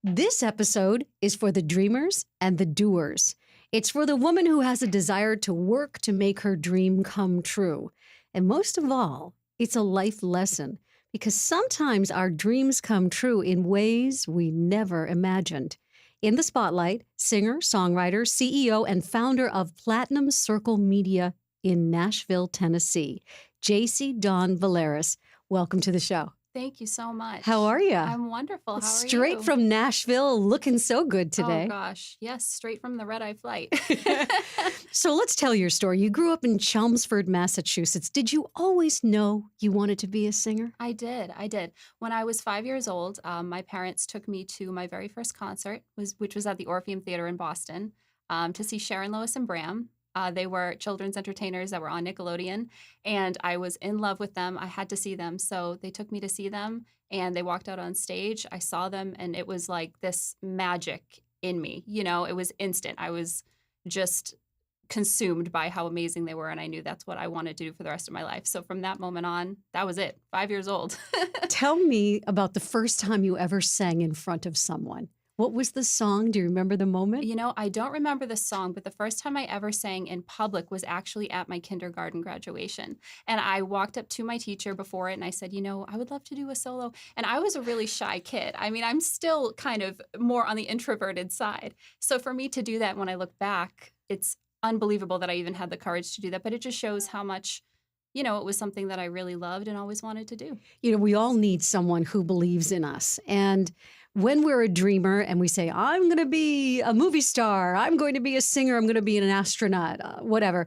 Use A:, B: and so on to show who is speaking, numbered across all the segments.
A: This episode is for the dreamers and the doers. It's for the woman who has a desire to work to make her dream come true. And most of all, it's a life lesson because sometimes our dreams come true in ways we never imagined. In the spotlight, singer, songwriter, CEO, and founder of Platinum Circle Media in Nashville, Tennessee, Jacy Valeras. Welcome to the show.
B: Thank you so much.
A: How are you?
B: I'm wonderful. How are you?
A: Straight from Nashville, looking so good today.
B: Oh, gosh. Yes, straight from the red-eye flight.
A: So let's tell your story. You grew up in Chelmsford, Massachusetts. Did you always know you wanted to be a singer?
B: I did. When I was 5 years old, my parents took me to my very first concert, which was at the Orpheum Theater in Boston, to see Sharon Lois and Bram. They were children's entertainers that were on Nickelodeon, and I was in love with them. I had to see them, so they took me to see them, and they walked out on stage. I saw them, and it was like this magic in me. You know, it was instant. I was just consumed by how amazing they were, and I knew that's what I wanted to do for the rest of my life. So from that moment on, that was it. 5 years old.
A: Tell me about the first time you ever sang in front of someone. What was the song? Do you remember the moment?
B: You know, I don't remember the song, but the first time I ever sang in public was actually at my kindergarten graduation. And I walked up to my teacher before it and I said, you know, I would love to do a solo. And I was a really shy kid. I mean, I'm still kind of more on the introverted side. So for me to do that when I look back, it's unbelievable that I even had the courage to do that. But it just shows how much, you know, it was something that I really loved and always wanted to do.
A: You know, we all need someone who believes in us. And when we're a dreamer and we say, I'm going to be a movie star, I'm going to be a singer, I'm going to be an astronaut, whatever.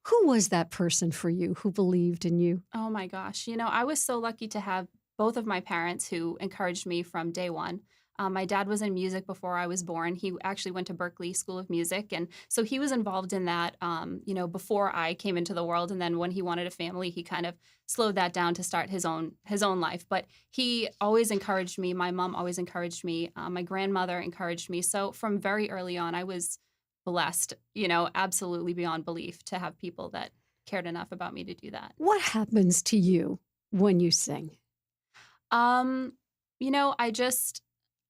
A: Who was that person for you who believed in you?
B: Oh my gosh. You know, I was so lucky to have both of my parents who encouraged me from day one. My dad was in music before I was born. He actually went to Berklee School of Music. And so he was involved in that, you know, before I came into the world. And then when he wanted a family, he kind of slowed that down to start his own life. But he always encouraged me. My mom always encouraged me. My grandmother encouraged me. So from very early on, I was blessed, you know, absolutely beyond belief to have people that cared enough about me to do that.
A: What happens to you when you sing?
B: You know,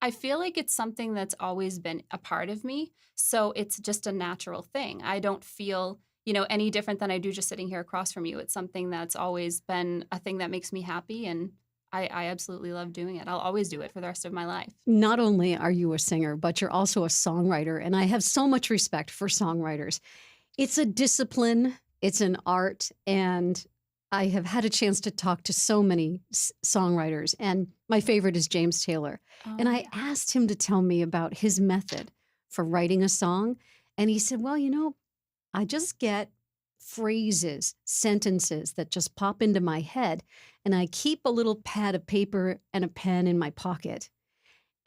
B: I feel like it's something that's always been a part of me. So it's just a natural thing. I don't feel, you know, any different than I do just sitting here across from you. It's something that's always been a thing that makes me happy. And I absolutely love doing it. I'll always do it for the rest of my life.
A: Not only are you a singer, but you're also a songwriter. And I have so much respect for songwriters. It's a discipline, it's an art, and I have had a chance to talk to so many songwriters, and my favorite is James Taylor. And I asked him to tell me about his method for writing a song. And he said, well, you know, I just get phrases, sentences that just pop into my head. And I keep a little pad of paper and a pen in my pocket.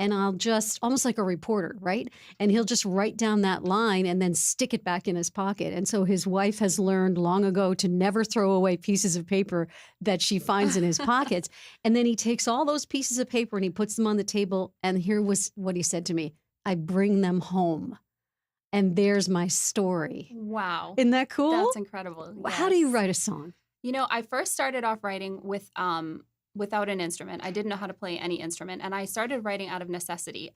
A: And I'll just, almost like a reporter, right? And he'll just write down that line and then stick it back in his pocket. And so his wife has learned long ago to never throw away pieces of paper that she finds in his pockets. And then he takes all those pieces of paper and he puts them on the table. And here was what he said to me: I bring them home. And there's my story.
B: Wow.
A: Isn't that cool?
B: That's incredible.
A: How do you write a song?
B: You know, I first started off writing without an instrument. I didn't know how to play any instrument, and I started writing out of necessity.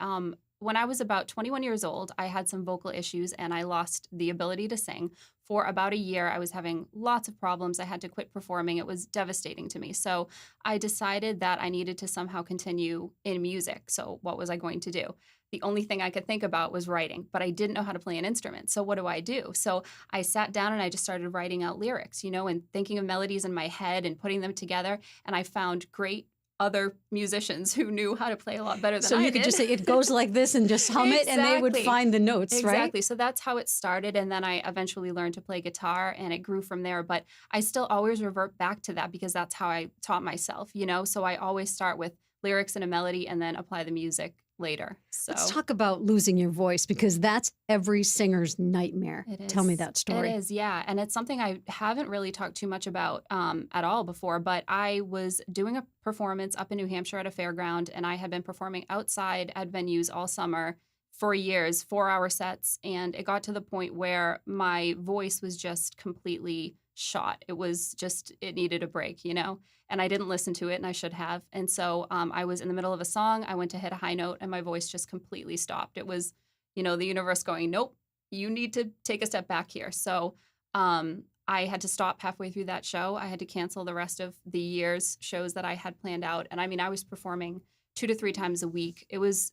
B: When I was about 21 years old, I had some vocal issues, and I lost the ability to sing. For about a year, I was having lots of problems. I had to quit performing. It was devastating to me. So I decided that I needed to somehow continue in music. So what was I going to do? The only thing I could think about was writing, but I didn't know how to play an instrument. So what do? So I sat down and I just started writing out lyrics, you know, and thinking of melodies in my head and putting them together. And I found great other musicians who knew how to play a lot better than I did.
A: So you could just say, it goes like this, and just hum it, and they would find the notes, right?
B: Exactly. So that's how it started. And then I eventually learned to play guitar, and it grew from there. But I still always revert back to that because that's how I taught myself, you know? So I always start with lyrics and a melody and then apply the music later. So
A: let's talk about losing your voice, because that's every singer's nightmare.
B: It is.
A: Tell me that story.
B: It is, yeah. And it's something I haven't really talked too much about at all before, but I was doing a performance up in New Hampshire at a fairground, and I had been performing outside at venues all summer for years, 4-hour sets. And it got to the point where my voice was just completely shot. It was just, it needed a break, you know? And I didn't listen to it, and I should have. And so I was in the middle of a song. I went to hit a high note, and my voice just completely stopped. It was, you know, the universe going, nope, you need to take a step back here. So I had to stop halfway through that show. I had to cancel the rest of the year's shows that I had planned out. And I mean, I was performing 2 to 3 times a week. It was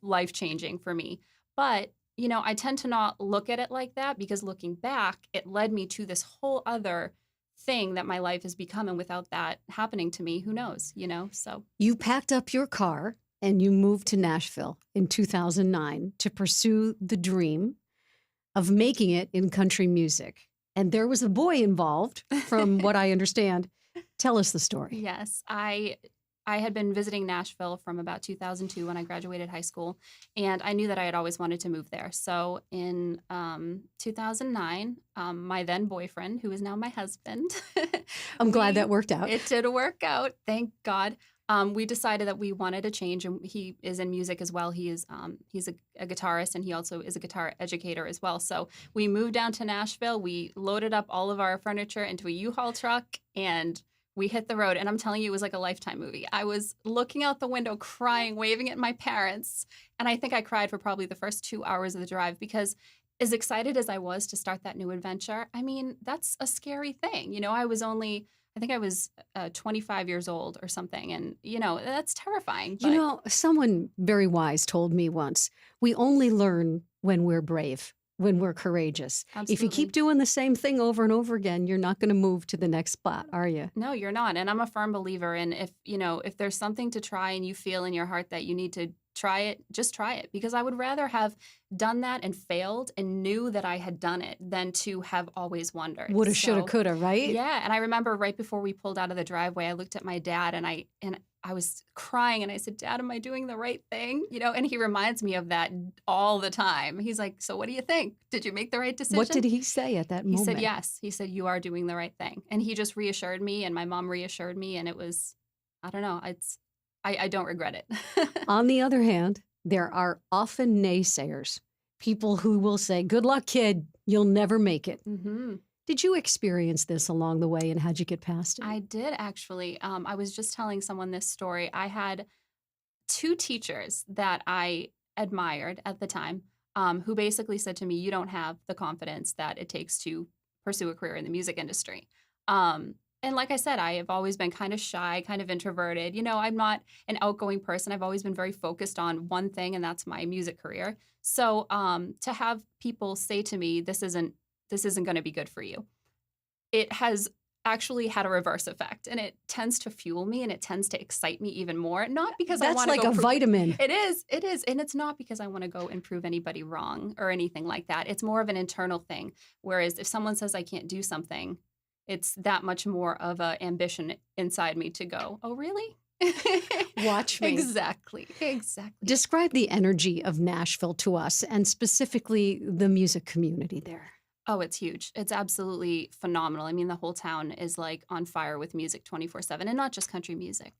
B: life changing for me. But you know, I tend to not look at it like that, because looking back, it led me to this whole other thing that my life has become. And without that happening to me, who knows, you know? So
A: You packed up your car and you moved to Nashville in 2009 to pursue the dream of making it in country music. And there was a boy involved, from what I understand. Tell us the story.
B: yes, I had been visiting Nashville from about 2002 when I graduated high school, and I knew that I had always wanted to move there. So in 2009, my then boyfriend, who is now my husband,
A: I'm glad
B: we
A: that worked out.
B: it did work out, thank God. We decided that we wanted a change, and he is in music as well. He's a guitarist, and he also is a guitar educator as well. So we moved down to Nashville. We loaded up all of our furniture into a U-Haul truck, and we hit the road. And I'm telling you, it was like a Lifetime movie. I was looking out the window, crying, waving at my parents, and I think I cried for probably the first 2 hours of the drive, because as excited as I was to start that new adventure, I mean, that's a scary thing. You know, I think I was 25 years old or something. And, you know, that's terrifying.
A: You
B: But
A: know, someone very wise told me once, we only learn when we're brave, when we're courageous. If you
B: absolutely.
A: keep doing the same thing over and over again, you're not going to move to the next spot, are you?
B: No, you're not. And I'm a firm believer in, if, you know, if there's something to try and you feel in your heart that you need to try it, just try it. Because I would rather have done that and failed and knew that I had done it than to have always wondered.
A: Woulda, shoulda,
B: So,
A: coulda, right?
B: yeah, and I remember right before we pulled out of the driveway, I looked at my dad, and I was crying, and I said, "Dad, am I doing the right thing?" You know, and he reminds me of that all the time. He's like, "So what do you think? Did you make the right decision?"
A: What did he say at that
B: He said,
A: moment?
B: "Yes." He said, "You are doing the right thing." And he just reassured me, and my mom reassured me, and it was, I don't know, I don't regret it.
A: On the other hand, there are often naysayers, people who will say, good luck, kid, you'll never make it.
B: hmm
A: Did you experience this along the way, and how'd you get past it?
B: I did actually. I was just telling someone this story. I had 2 teachers that I admired at the time, who basically said to me, "You don't have the confidence that it takes to pursue a career in the music industry." And like I said, I have always been kind of shy, kind of introverted. You know, I'm not an outgoing person. I've always been very focused on one thing, and that's my music career. So to have people say to me, "This isn't going to be good for you," it has actually had a reverse effect, and it tends to fuel me, and it tends to excite me even more. Not because I
A: That's
B: want to
A: like
B: go
A: a vitamin.
B: it is, and it's not because I want to go and prove anybody wrong or anything like that. It's more of an internal thing. Whereas if someone says I can't do something, it's that much more of a ambition inside me to go, "Oh, really?"
A: Watch me.
B: Exactly.
A: Describe the energy of Nashville to us, and specifically the music community there.
B: Oh, it's huge. It's absolutely phenomenal. I mean, the whole town is like on fire with music 24/7, and not just country music.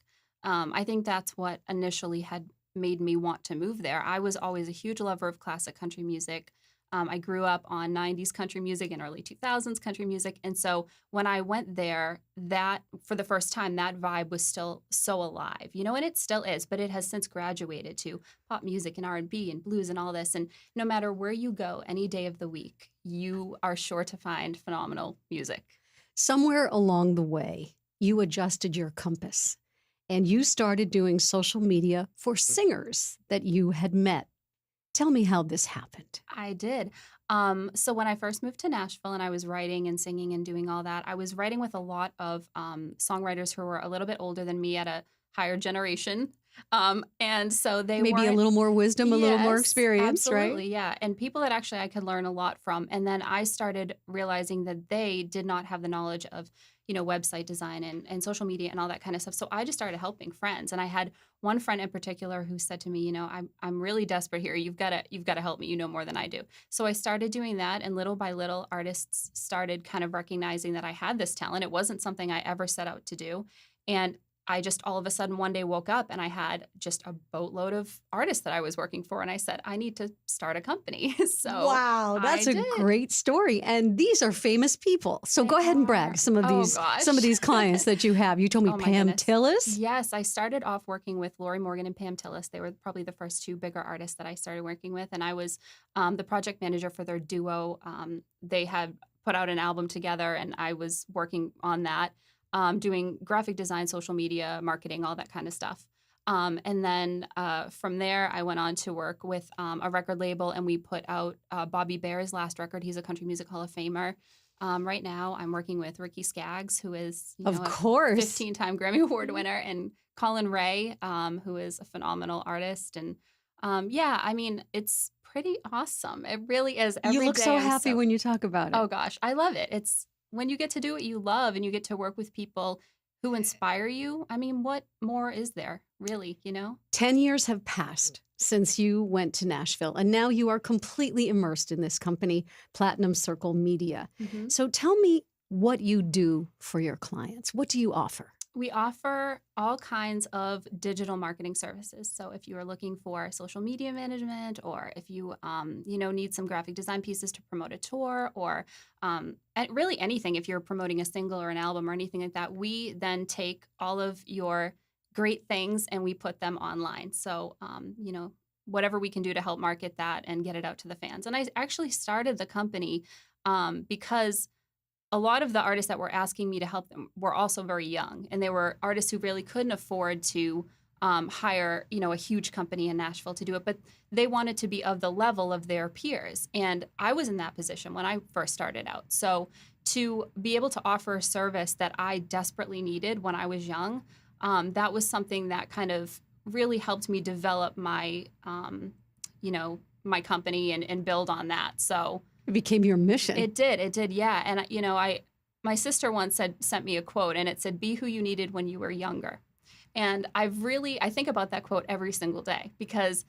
B: I think that's what initially had made me want to move there. I was always a huge lover of classic country music. I grew up on 90s country music and early 2000s country music. And so when I went there, that for the first time, that vibe was still so alive, you know, and it still is, but it has since graduated to pop music and R&B and blues and all this. And no matter where you go, any day of the week, you are sure to find phenomenal music.
A: Somewhere along the way, you adjusted your compass and you started doing social media for singers that you had met. Tell me how this happened.
B: I did. So when I first moved to Nashville and I was writing and singing and doing all that, I was writing with a lot of songwriters who were a little bit older than me, at a higher generation. And so they
A: Maybe a
B: weren't.
A: little more wisdom, a little more
B: Yes,
A: experience, right?
B: absolutely, yeah. And people that actually I could learn a lot from. And then I started realizing that they did not have the knowledge of, you know, website design and social media and all that kind of stuff. So I just started helping friends. And I had one friend in particular who said to me, you know, I'm really desperate here. You've got to help me. You know more than I do. So I started doing that, and little by little, artists started kind of recognizing that I had this talent. It wasn't something I ever set out to do. And I just all of a sudden one day woke up and I had just a boatload of artists that I was working for. And I said, I need to start a company. So
A: Wow,
B: I
A: that's a
B: did.
A: great story. And these are famous people. So
B: They
A: go ahead and
B: are.
A: brag some of
B: Oh
A: these
B: gosh.
A: clients that you have. You told me
B: Oh my
A: Pam
B: goodness.
A: Tillis.
B: Yes, I started off working with Lori Morgan and Pam Tillis. They were probably the first two bigger artists that I started working with. And I was the project manager for their duo. They had put out an album together, and I was working on that, doing graphic design, social media, marketing, all that kind of stuff. And then from there, I went on to work with a record label, and we put out Bobby Bear's last record. He's a country music Hall of Famer. Right now, I'm working with Ricky Skaggs, who is
A: Of
B: a
A: course.
B: 15-time Grammy Award winner, and Colin Ray, who is a phenomenal artist. And yeah, I mean, it's pretty awesome. It really is.
A: You
B: Every
A: look
B: day
A: so
B: I'm
A: happy when you talk about
B: oh
A: it.
B: gosh, I love it. It's when you get to do what you love and you get to work with people who inspire you. I mean, what more is there, really,
A: 10 years have passed since you went to Nashville, and now you are completely immersed in this company, Platinum Circle Media.
B: hmm
A: So tell me what you do for your clients. What do you offer?
B: We offer all kinds of digital marketing services. So if you are looking for social media management, or if you, need some graphic design pieces to promote a tour, or really anything, if you're promoting a single or an album or anything like that, we then take all of your great things and we put them online. So, whatever we can do to help market that and get it out to the fans. And I actually started the company because a lot of the artists that were asking me to help them were also very young, and they were artists who really couldn't afford to hire, a huge company in Nashville to do it, but they wanted to be of the level of their peers. And I was in that position when I first started out. So to be able to offer a service that I desperately needed when I was young, that was something that kind of really helped me develop my company and build on that. So
A: It became your mission.
B: it did, yeah. And my sister once sent me a quote, and it said, "Be who you needed when you were younger." And I think about that quote every single day, because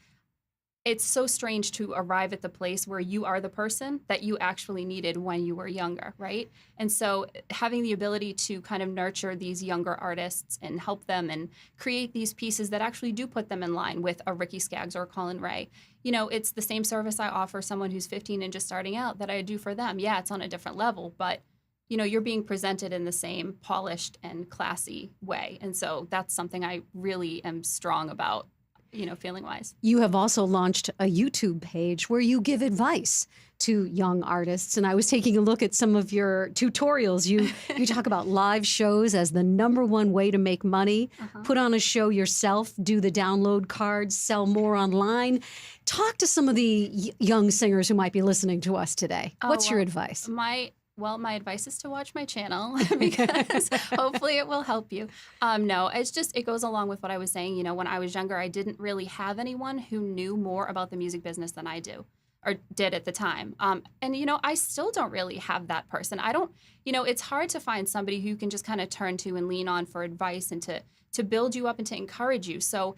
B: it's so strange to arrive at the place where you are the person that you actually needed when you were younger, right? And so having the ability to kind of nurture these younger artists and help them and create these pieces that actually do put them in line with a Ricky Skaggs or a Colin Ray, it's the same service I offer someone who's 15 and just starting out that I do for them. Yeah, it's on a different level, but you're being presented in the same polished and classy way. And so that's something I really am strong about, feeling wise.
A: You have also launched a YouTube page where you give advice to young artists. And I was taking a look at some of your tutorials. You talk about live shows as the number one way to make money.
B: Uh-huh.
A: Put on a show yourself, do the download cards, sell more online. Talk to some of the young singers who might be listening to us today.
B: Oh,
A: What's your
B: well,
A: advice?
B: my advice is to watch my channel because hopefully it will help you. No, it goes along with what I was saying. When I was younger, I didn't really have anyone who knew more about the music business than I do or did at the time. And I still don't really have that person. I don't, it's hard to find somebody who you can just kind of turn to and lean on for advice and to build you up and to encourage you. So,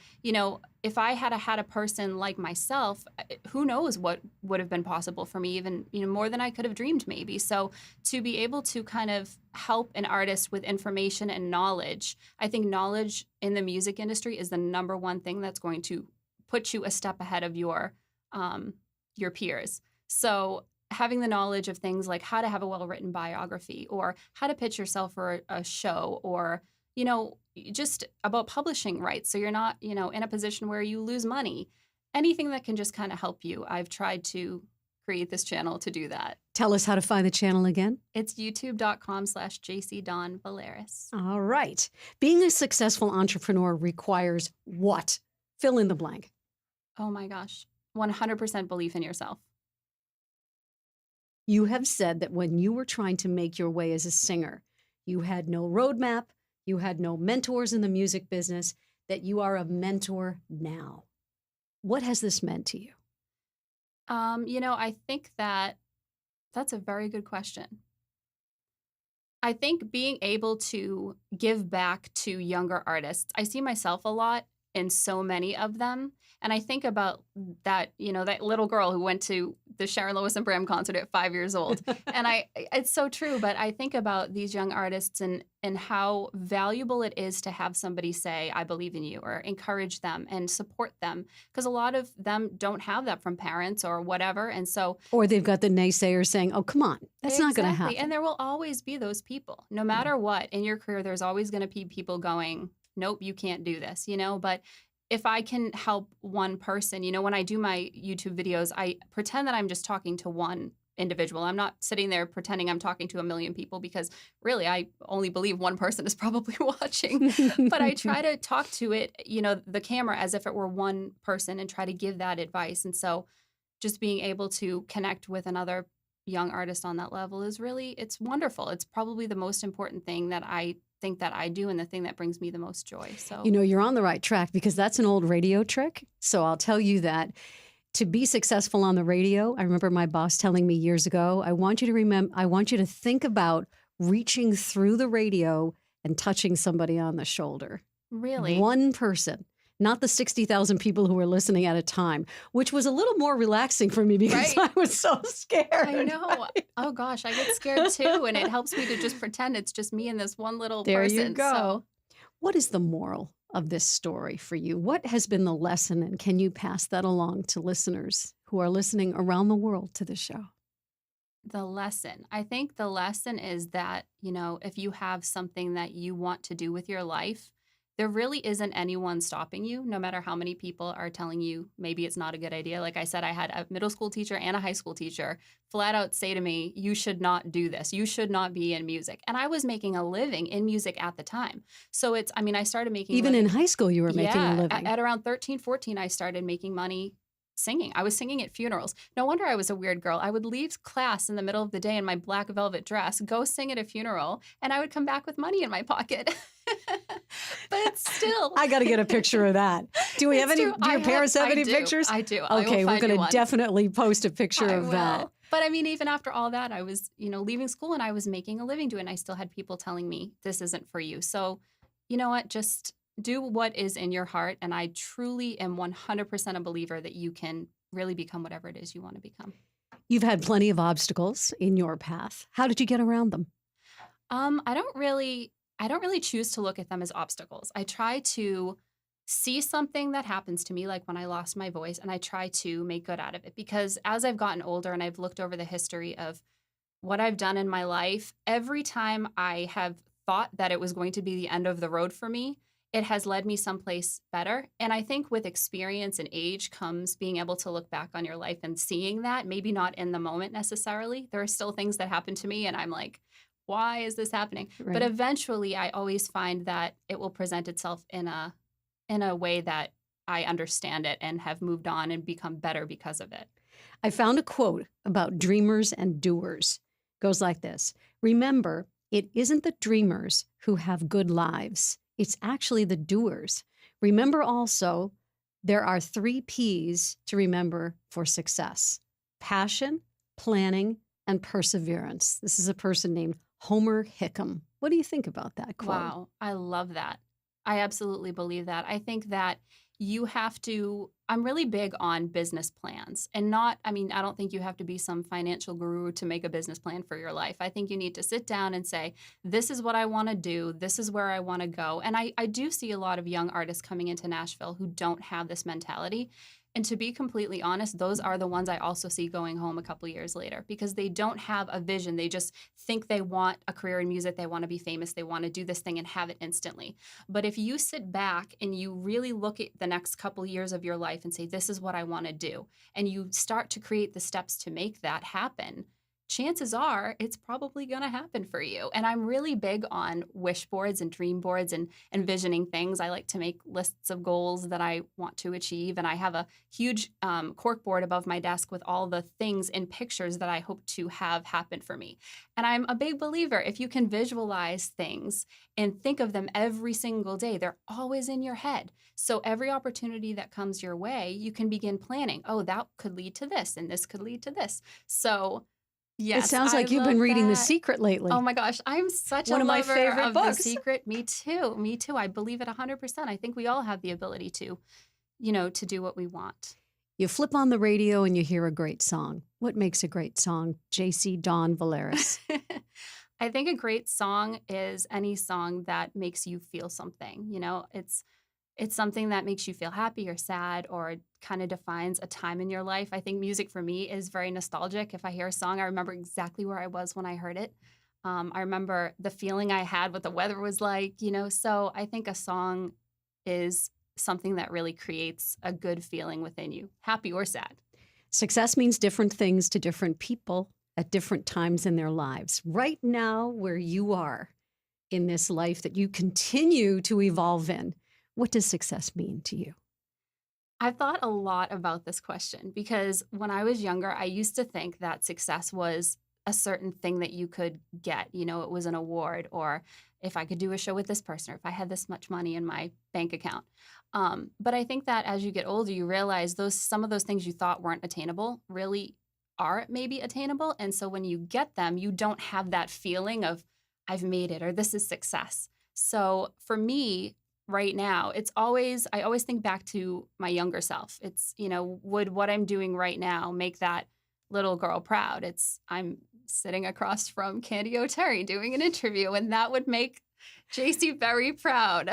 B: if I had a person like myself, who knows what would have been possible for me, even, more than I could have dreamed maybe. So to be able to kind of help an artist with information and knowledge, I think knowledge in the music industry is the number one thing that's going to put you a step ahead of your peers. So having the knowledge of things like how to have a well-written biography, or how to pitch yourself for a show, or just about publishing rights, so you're not, in a position where you lose money. Anything that can just kind of help you. I've tried to create this channel to do that.
A: Tell us how to find the channel again.
B: It's youtube.com/Jacy Dawn Valeras.
A: All right. Being a successful entrepreneur requires what? Fill in the blank.
B: Oh my gosh. 100% belief in yourself.
A: You have said that when you were trying to make your way as a singer, you had no roadmap, you had no mentors in the music business, that you are a mentor now. What has this meant to you?
B: I think that's a very good question. I think being able to give back to younger artists, I see myself a lot in so many of them. And I think about that, that little girl who went to the Sharon Lois and Bram concert at 5 years old. And it's so true. But I think about these young artists and how valuable it is to have somebody say, I believe in you, or encourage them and support them. Because a lot of them don't have that from parents or whatever. And so,
A: Or they've got the naysayers saying, oh, come on, that's not going to happen.
B: And there will always be those people. No matter what, in your career, there's always going to be people going, nope, you can't do this, But if I can help one person, when I do my YouTube videos, I pretend that I'm just talking to one individual. I'm not sitting there pretending I'm talking to a million people, because really I only believe one person is probably watching. But I try to talk to it, the camera, as if it were one person, and try to give that advice. And so just being able to connect with another young artist on that level is really, it's wonderful. It's probably the most important thing that I think that I do, and the thing that brings me the most joy. So,
A: you're on the right track, because that's an old radio trick. So I'll tell you that to be successful on the radio, I remember my boss telling me years ago, I want you to think about reaching through the radio and touching somebody on the shoulder.
B: Really?
A: One person. Not the 60,000 people who were listening at a time, which was a little more relaxing for me, because I was so scared.
B: I know. Right? Oh, gosh, I get scared too. And it helps me to just pretend it's just me and this one little person.
A: There you go.
B: So.
A: What is the moral of this story for you? What has been the lesson, and can you pass that along to listeners who are listening around the world to the show?
B: The lesson. I think the lesson is that, if you have something that you want to do with your life, there really isn't anyone stopping you, no matter how many people are telling you maybe it's not a good idea. Like I said, I had a middle school teacher and a high school teacher flat out say to me, you should not do this. You should not be in music. And I was making a living in music at the time. So I started making
A: Even in high school, you were making a living.
B: At around 13, 14, I started making money singing. I was singing at funerals. No wonder I was a weird girl. I would leave class in the middle of the day in my black velvet dress, go sing at a funeral, and I would come back with money in my pocket. But still,
A: I got to get a picture of that. Do we have any? Do your parents have any pictures?
B: I do.
A: Okay, we're going to definitely post a picture of that.
B: But even after all that, I was, leaving school, and I was making a living doing it. And I still had people telling me this isn't for you. So, you know what? Just do what is in your heart. And I truly am 100% a believer that you can really become whatever it is you want to become.
A: You've had plenty of obstacles in your path. How did you get around them?
B: I don't really choose to look at them as obstacles. I try to see something that happens to me, like when I lost my voice, and I try to make good out of it. Because as I've gotten older and I've looked over the history of what I've done in my life, every time I have thought that it was going to be the end of the road for me, it has led me someplace better. And I think with experience and age comes being able to look back on your life and seeing that, maybe not in the moment necessarily. There are still things that happen to me, and I'm like, why is this happening? Right. But eventually I always find that it will present itself in a way that I understand it and have moved on and become better because of it.
A: I found a quote about dreamers and doers. It goes like this: remember, it isn't the dreamers who have good lives. It's actually the doers. Remember also, there are 3 P's to remember for success: passion, planning, and perseverance. This is a person named Homer Hickam. What do you think about that quote?
B: Wow, I love that. I absolutely believe that. I think that you have to, I'm really big on business plans, and I don't think you have to be some financial guru to make a business plan for your life. I think you need to sit down and say, this is what I want to do. This is where I want to go. And I do see a lot of young artists coming into Nashville who don't have this mentality. And to be completely honest, those are the ones I also see going home a couple years later, because they don't have a vision. They just think they want a career in music. They want to be famous. They want to do this thing and have it instantly. But if you sit back and you really look at the next couple years of your life and say, this is what I want to do, and you start to create the steps to make that happen, chances are it's probably going to happen for you. And I'm really big on wish boards and dream boards and envisioning things. I like to make lists of goals that I want to achieve. And I have a huge cork board above my desk with all the things in pictures that I hope to have happen for me. And I'm a big believer, if you can visualize things and think of them every single day, they're always in your head. So every opportunity that comes your way, you can begin planning. Oh, that could lead to this, and this could lead to this. So yes,
A: it sounds like you've been reading The Secret lately.
B: Oh my gosh, I'm such a lover of
A: my favorite books.
B: The Secret. Me too. I believe it 100%. I think we all have the ability to, to do what we want.
A: You flip on the radio and you hear a great song. What makes a great song? Jacy Dawn Valeras.
B: I think a great song is any song that makes you feel something. You know, it's something that makes you feel happy or sad or kind of defines a time in your life. I think music for me is very nostalgic. If I hear a song, I remember exactly where I was when I heard it. I remember the feeling I had, what the weather was like, you know. So I think a song is something that really creates a good feeling within you, happy or sad.
A: Success means different things to different people at different times in their lives. Right now, where you are in this life that you continue to evolve in, what does success mean to you?
B: I've thought a lot about this question because when I was younger, I used to think that success was a certain thing that you could get. You know, it was an award, or if I could do a show with this person, or if I had this much money in my bank account. But I think that as you get older, you realize some of those things you thought weren't attainable really are maybe attainable. And so when you get them, you don't have that feeling of I've made it or this is success. So for me, right now, I always think back to my younger self. It's, you know, would what I'm doing right now make that little girl proud? I'm sitting across from Candy O'Terry doing an interview, and that would make Jacy very proud.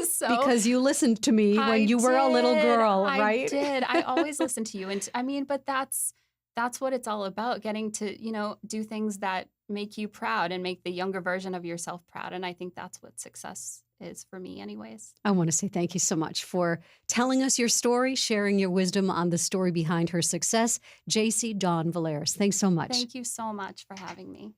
B: So
A: Because you listened to me when you were a little girl,
B: I
A: right?
B: did. I always listen to you. And I mean, but that's what it's all about, getting to, you know, do things that make you proud and make the younger version of yourself proud. And I think that's what success is for me anyways.
A: I want to say thank you so much for telling us your story, sharing your wisdom on the story behind her success. Jacy Dawn Valeras, thanks so much.
B: Thank you so much for having me.